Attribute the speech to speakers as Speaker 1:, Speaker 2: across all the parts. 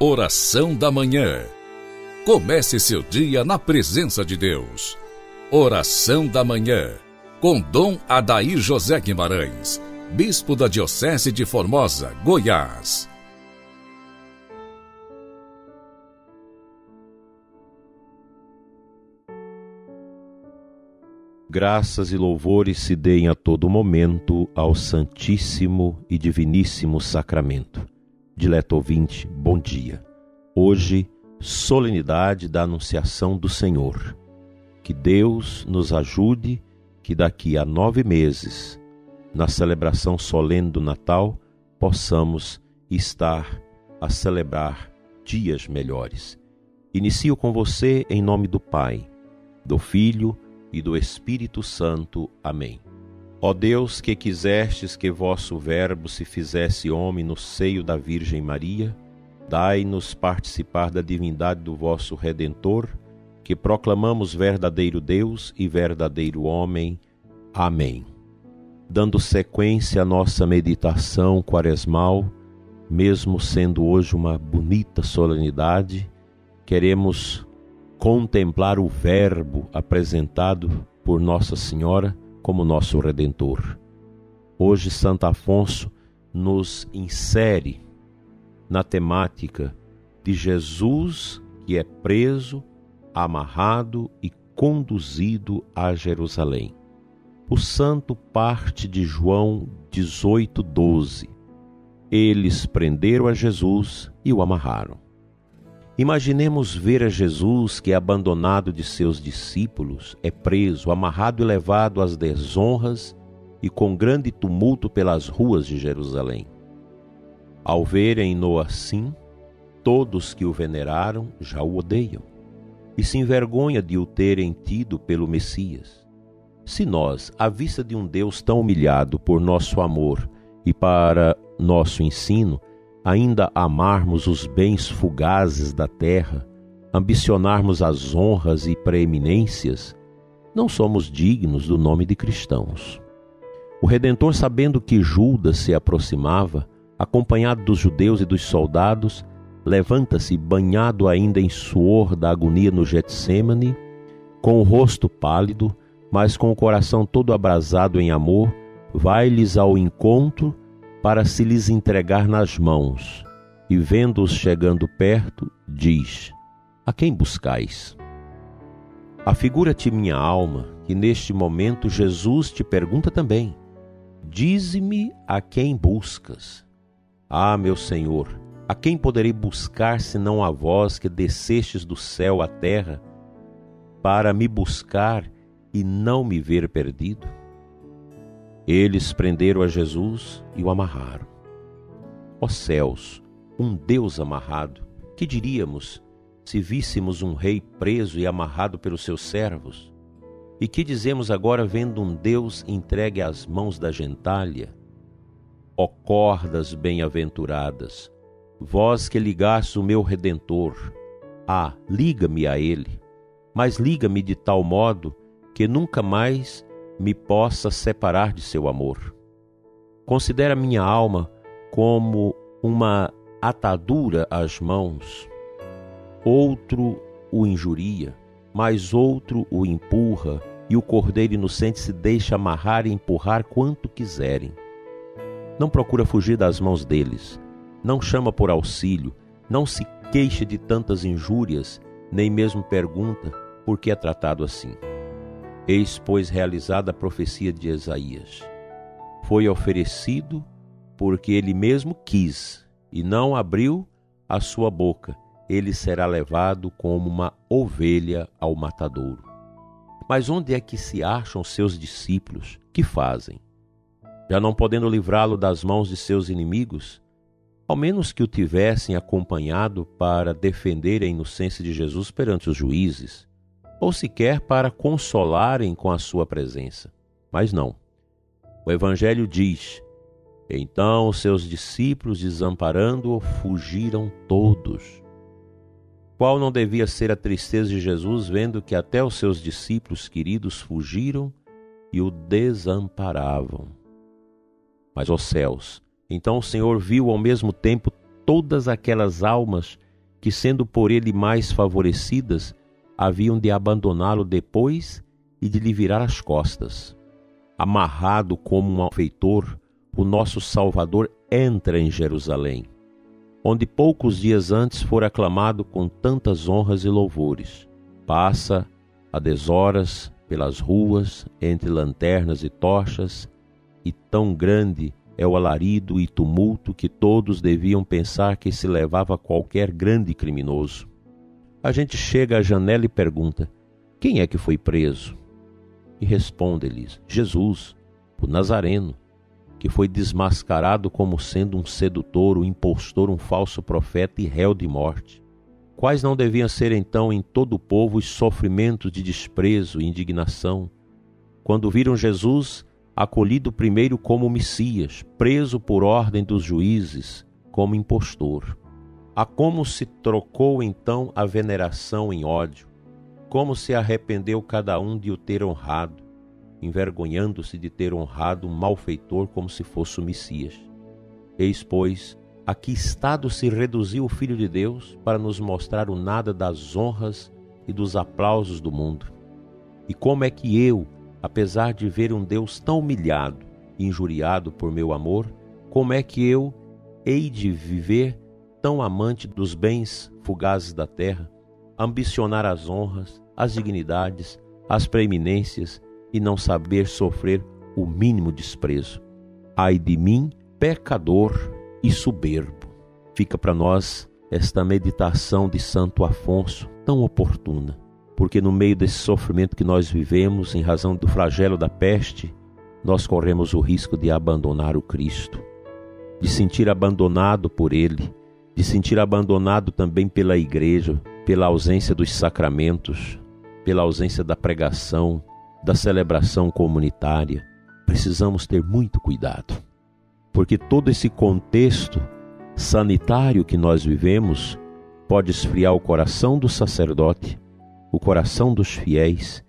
Speaker 1: Oração da manhã. Comece seu dia na presença de Deus. Oração da manhã, com Dom Adair José Guimarães, Bispo da Diocese de Formosa, Goiás.
Speaker 2: Graças e louvores se deem a todo momento ao Santíssimo e Diviníssimo Sacramento. Dileto ouvinte, bom dia. Hoje, solenidade da Anunciação do Senhor. Que Deus nos ajude que daqui a 9 meses, na celebração solene do Natal, possamos estar a celebrar dias melhores. Inicio com você em nome do Pai, do Filho e do Espírito Santo. Amém. Ó Deus, que quisestes que vosso Verbo se fizesse homem no seio da Virgem Maria, dai-nos participar da divindade do vosso Redentor, que proclamamos verdadeiro Deus e verdadeiro homem. Amém. Dando sequência à nossa meditação quaresmal, mesmo sendo hoje uma bonita solenidade, queremos contemplar o Verbo apresentado por Nossa Senhora como nosso Redentor. Hoje, Santo Afonso nos insere na temática de Jesus que é preso, amarrado e conduzido a Jerusalém. O santo parte de João 18:12. Eles prenderam a Jesus e o amarraram. Imaginemos ver a Jesus que, abandonado de seus discípulos, é preso, amarrado e levado às desonras e com grande tumulto pelas ruas de Jerusalém. Ao verem-no assim, todos que o veneraram já o odeiam e se envergonham de o terem tido pelo Messias. Se nós, à vista de um Deus tão humilhado por nosso amor e para nosso ensino, ainda amarmos os bens fugazes da terra, ambicionarmos as honras e preeminências, não somos dignos do nome de cristãos. O Redentor, sabendo que Judas se aproximava, acompanhado dos judeus e dos soldados, levanta-se banhado ainda em suor da agonia no Getsêmani, com o rosto pálido, mas com o coração todo abrasado em amor, vai-lhes ao encontro para se lhes entregar nas mãos, e vendo-os chegando perto, diz: a quem buscais? Afigura-te, minha alma, que neste momento Jesus te pergunta também: dize-me a quem buscas? Ah, meu Senhor, a quem poderei buscar senão a vós que descestes do céu à terra para me buscar e não me ver perdido? Eles prenderam a Jesus e o amarraram. Ó céus, um Deus amarrado, que diríamos se víssemos um rei preso e amarrado pelos seus servos? E que dizemos agora vendo um Deus entregue às mãos da gentalha? Ó cordas bem-aventuradas, vós que ligastes o meu Redentor, liga-me a ele, mas liga-me de tal modo que nunca mais me possa separar de seu amor. Considera minha alma como uma atadura às mãos. Outro o injuria, mas outro o empurra, e o cordeiro inocente se deixa amarrar e empurrar quanto quiserem. Não procura fugir das mãos deles, não chama por auxílio, não se queixa de tantas injúrias, nem mesmo pergunta por que é tratado assim. Eis, pois, realizada a profecia de Isaías. Foi oferecido porque ele mesmo quis, e não abriu a sua boca. Ele será levado como uma ovelha ao matadouro. Mas onde é que se acham seus discípulos? Que fazem? Já não podendo livrá-lo das mãos de seus inimigos? Ao menos que o tivessem acompanhado para defender a inocência de Jesus perante os juízes, ou sequer para consolarem com a sua presença. Mas não. O Evangelho diz: então os seus discípulos, desamparando-o, fugiram todos. Qual não devia ser a tristeza de Jesus, vendo que até os seus discípulos queridos fugiram e o desamparavam? Mas, ó céus, então o Senhor viu ao mesmo tempo todas aquelas almas que, sendo por ele mais favorecidas, haviam de abandoná-lo depois e de lhe virar as costas. Amarrado como um malfeitor, o nosso Salvador entra em Jerusalém, onde poucos dias antes fora aclamado com tantas honras e louvores. Passa a deshoras pelas ruas, entre lanternas e tochas, e tão grande é o alarido e tumulto que todos deviam pensar que se levava a qualquer grande criminoso. A gente chega à janela e pergunta: quem é que foi preso? E responde-lhes: Jesus, o Nazareno, que foi desmascarado como sendo um sedutor, um impostor, um falso profeta e réu de morte. Quais não deviam ser então em todo o povo os sofrimentos de desprezo e indignação, quando viram Jesus acolhido primeiro como Messias, preso por ordem dos juízes como impostor. A como se trocou então a veneração em ódio, como se arrependeu cada um de o ter honrado, envergonhando-se de ter honrado um malfeitor como se fosse o Messias. Eis, pois, a que estado se reduziu o Filho de Deus para nos mostrar o nada das honras e dos aplausos do mundo. E como é que eu, apesar de ver um Deus tão humilhado e injuriado por meu amor, como é que eu hei de viver tão amante dos bens fugazes da terra, ambicionar as honras, as dignidades, as preeminências e não saber sofrer o mínimo desprezo? Ai de mim, pecador e soberbo. Fica para nós esta meditação de Santo Afonso tão oportuna, porque no meio desse sofrimento que nós vivemos, em razão do flagelo da peste, nós corremos o risco de abandonar o Cristo, de sentir abandonado por Ele, de sentir abandonado também pela igreja, pela ausência dos sacramentos, pela ausência da pregação, da celebração comunitária. Precisamos ter muito cuidado, porque todo esse contexto sanitário que nós vivemos pode esfriar o coração do sacerdote, o coração dos fiéis,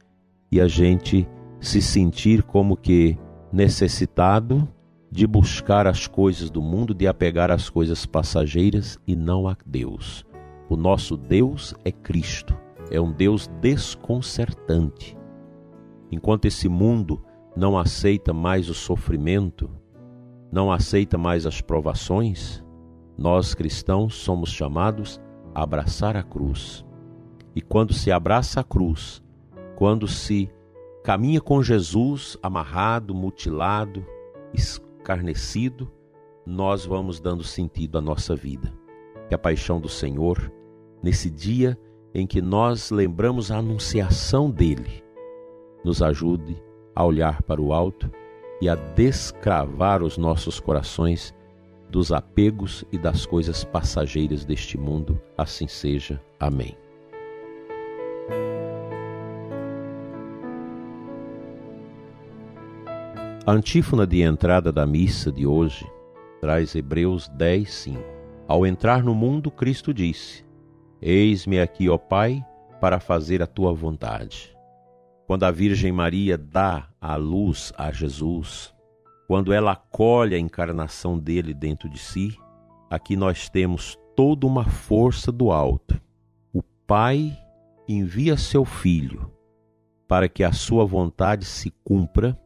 Speaker 2: e a gente se sentir como que necessitado de buscar as coisas do mundo, de apegar às coisas passageiras e não a Deus. O nosso Deus é Cristo, é um Deus desconcertante. Enquanto esse mundo não aceita mais o sofrimento, não aceita mais as provações, nós cristãos somos chamados a abraçar a cruz. E quando se abraça a cruz, quando se caminha com Jesus amarrado, mutilado, escarnecido, nós vamos dando sentido à nossa vida. Que a paixão do Senhor, nesse dia em que nós lembramos a anunciação dele, nos ajude a olhar para o alto e a descravar os nossos corações dos apegos e das coisas passageiras deste mundo. Assim seja. Amém. A antífona de entrada da missa de hoje traz Hebreus 10:5. Ao entrar no mundo, Cristo disse: Eis-me aqui, ó Pai, para fazer a tua vontade. Quando a Virgem Maria dá a luz a Jesus, quando ela acolhe a encarnação dele dentro de si, aqui nós temos toda uma força do alto. O Pai envia seu Filho para que a sua vontade se cumpra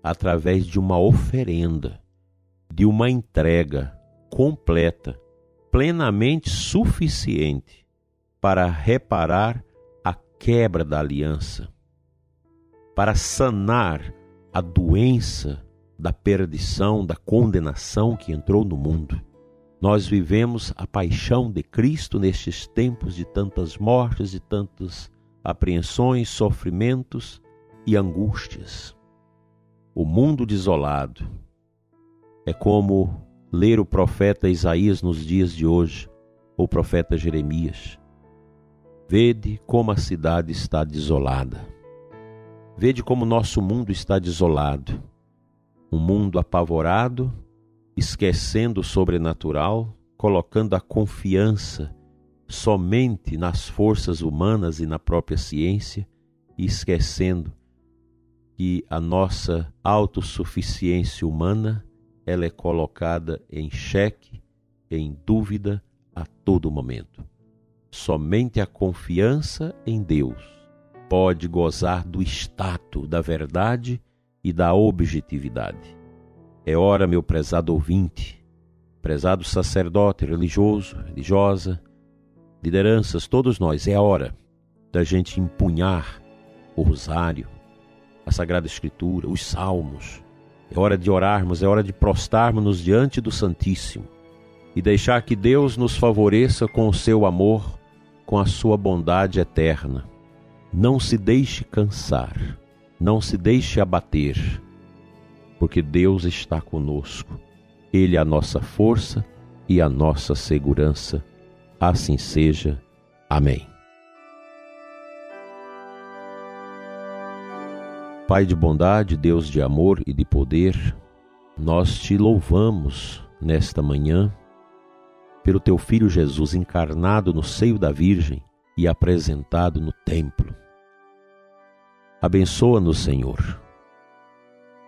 Speaker 2: através de uma oferenda, de uma entrega completa, plenamente suficiente para reparar a quebra da aliança, para sanar a doença da perdição, da condenação que entrou no mundo. Nós vivemos a paixão de Cristo nestes tempos de tantas mortes, de tantas apreensões, sofrimentos e angústias. O mundo desolado é como ler o profeta Isaías nos dias de hoje, ou o profeta Jeremias. Vede como a cidade está desolada. Vede como o nosso mundo está desolado. Um mundo apavorado, esquecendo o sobrenatural, colocando a confiança somente nas forças humanas e na própria ciência, e esquecendo que a nossa autossuficiência humana ela é colocada em xeque, em dúvida a todo momento. Somente a confiança em Deus pode gozar do status da verdade e da objetividade. É hora, meu prezado ouvinte, prezado sacerdote, religioso, religiosa, lideranças, todos nós, é hora da gente empunhar o rosário, a Sagrada Escritura, os salmos. É hora de orarmos, é hora de prostarmos-nos diante do Santíssimo e deixar que Deus nos favoreça com o seu amor, com a sua bondade eterna. Não se deixe cansar, não se deixe abater, porque Deus está conosco. Ele é a nossa força e a nossa segurança. Assim seja. Amém. Pai de bondade, Deus de amor e de poder, nós te louvamos nesta manhã pelo teu Filho Jesus encarnado no seio da Virgem e apresentado no templo. Abençoa-nos, Senhor.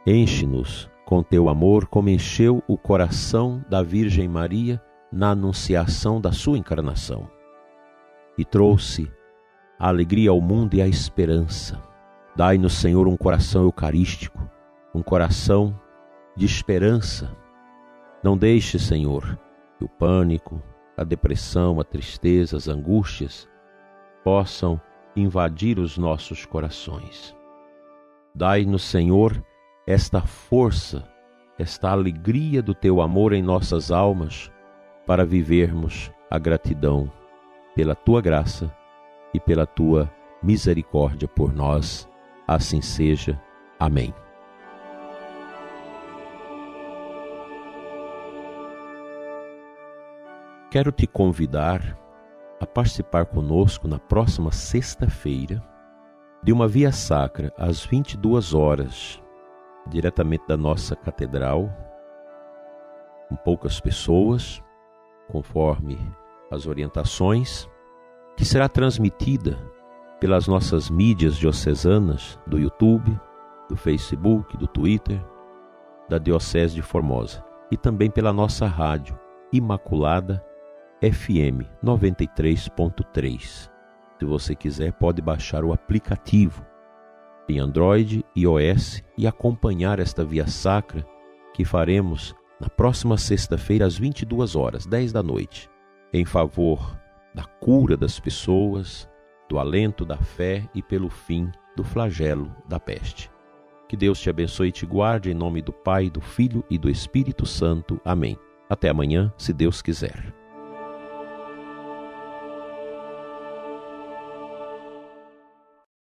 Speaker 2: Enche-nos com teu amor como encheu o coração da Virgem Maria na anunciação da sua encarnação e trouxe a alegria ao mundo e a esperança. Dai-nos, Senhor, um coração eucarístico, um coração de esperança. Não deixe, Senhor, que o pânico, a depressão, a tristeza, as angústias possam invadir os nossos corações. Dai-nos, Senhor, esta força, esta alegria do teu amor em nossas almas para vivermos a gratidão pela tua graça e pela tua misericórdia por nós. Assim seja. Amém. Quero te convidar a participar conosco na próxima sexta-feira de uma via sacra às 22 horas, diretamente da nossa catedral, com poucas pessoas, conforme as orientações, que será transmitida pelas nossas mídias diocesanas do YouTube, do Facebook, do Twitter, da Diocese de Formosa e também pela nossa rádio Imaculada FM 93.3. Se você quiser, pode baixar o aplicativo em Android e iOS e acompanhar esta via sacra que faremos na próxima sexta-feira às 22 horas, 10 da noite, em favor da cura das pessoas, do alento da fé e pelo fim do flagelo da peste. Que Deus te abençoe e te guarde em nome do Pai, do Filho e do Espírito Santo. Amém. Até amanhã, se Deus quiser.